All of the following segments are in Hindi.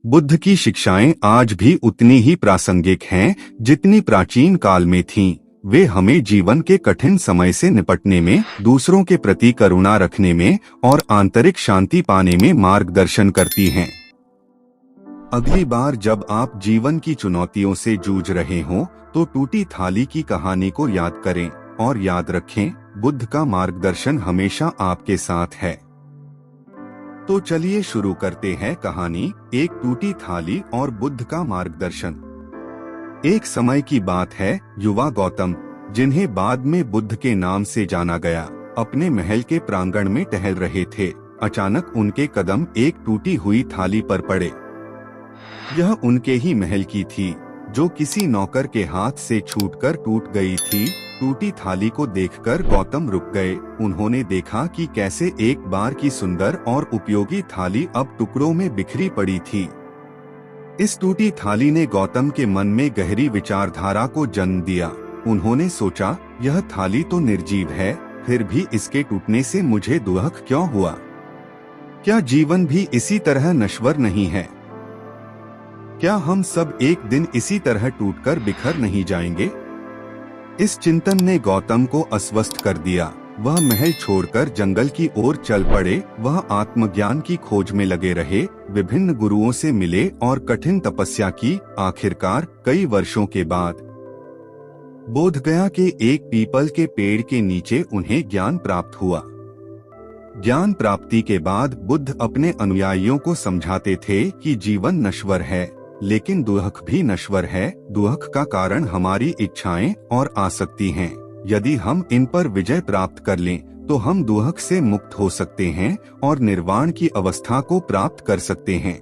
बुद्ध की शिक्षाएं आज भी उतनी ही प्रासंगिक हैं जितनी प्राचीन काल में थीं। वे हमें जीवन के कठिन समय से निपटने में, दूसरों के प्रति करुणा रखने में और आंतरिक शांति पाने में मार्गदर्शन करती हैं। अगली बार जब आप जीवन की चुनौतियों से जूझ रहे हों, तो टूटी थाली की कहानी को याद करें और याद रखें, बुद्ध का मार्गदर्शन हमेशा आपके साथ है। तो चलिए शुरू करते हैं कहानी, एक टूटी थाली और बुद्ध का मार्गदर्शन। एक समय की बात है, युवा गौतम, जिन्हें बाद में बुद्ध के नाम से जाना गया, अपने महल के प्रांगण में टहल रहे थे। अचानक उनके कदम एक टूटी हुई थाली पर पड़े। यह उनके ही महल की थी, जो किसी नौकर के हाथ से छूटकर टूट गई थी। टूटी थाली को देखकर गौतम रुक गए। उन्होंने देखा कि कैसे एक बार की सुंदर और उपयोगी थाली अब टुकड़ों में बिखरी पड़ी थी। इस टूटी थाली ने गौतम के मन में गहरी विचारधारा को जन्म दिया। उन्होंने सोचा, यह थाली तो निर्जीव है, फिर भी इसके टूटने से मुझे दुख क्यों हुआ? क्या जीवन भी इसी तरह नश्वर नहीं है? क्या हम सब एक दिन इसी तरह टूटकर बिखर नहीं जाएंगे? इस चिंतन ने गौतम को अस्वस्थ कर दिया। वह महल छोड़कर जंगल की ओर चल पड़े। वह आत्मज्ञान की खोज में लगे रहे, विभिन्न गुरुओं से मिले और कठिन तपस्या की। आखिरकार कई वर्षों के बाद बोधगया के एक पीपल के पेड़ के नीचे उन्हें ज्ञान प्राप्त हुआ। ज्ञान प्राप्ति के बाद बुद्ध अपने अनुयायियों को समझाते थे कि जीवन नश्वर है, लेकिन दुख भी नश्वर है। दुख का कारण हमारी इच्छाएं और आसक्ति हैं। यदि हम इन पर विजय प्राप्त कर लें, तो हम दुख से मुक्त हो सकते हैं और निर्वाण की अवस्था को प्राप्त कर सकते हैं।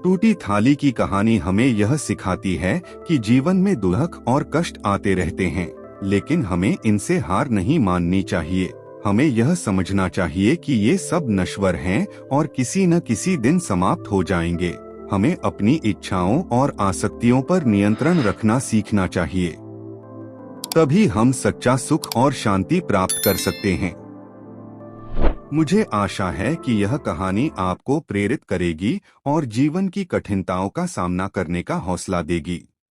टूटी थाली की कहानी हमें यह सिखाती है कि जीवन में दुख और कष्ट आते रहते हैं, लेकिन हमें इनसे हार नहीं माननी चाहिए। हमें यह समझना चाहिए कि ये सब नश्वर हैं और किसी न किसी दिन समाप्त हो जाएंगे। हमें अपनी इच्छाओं और आसक्तियों पर नियंत्रण रखना सीखना चाहिए, तभी हम सच्चा सुख और शांति प्राप्त कर सकते हैं। मुझे आशा है कि यह कहानी आपको प्रेरित करेगी और जीवन की कठिनाइयों का सामना करने का हौसला देगी।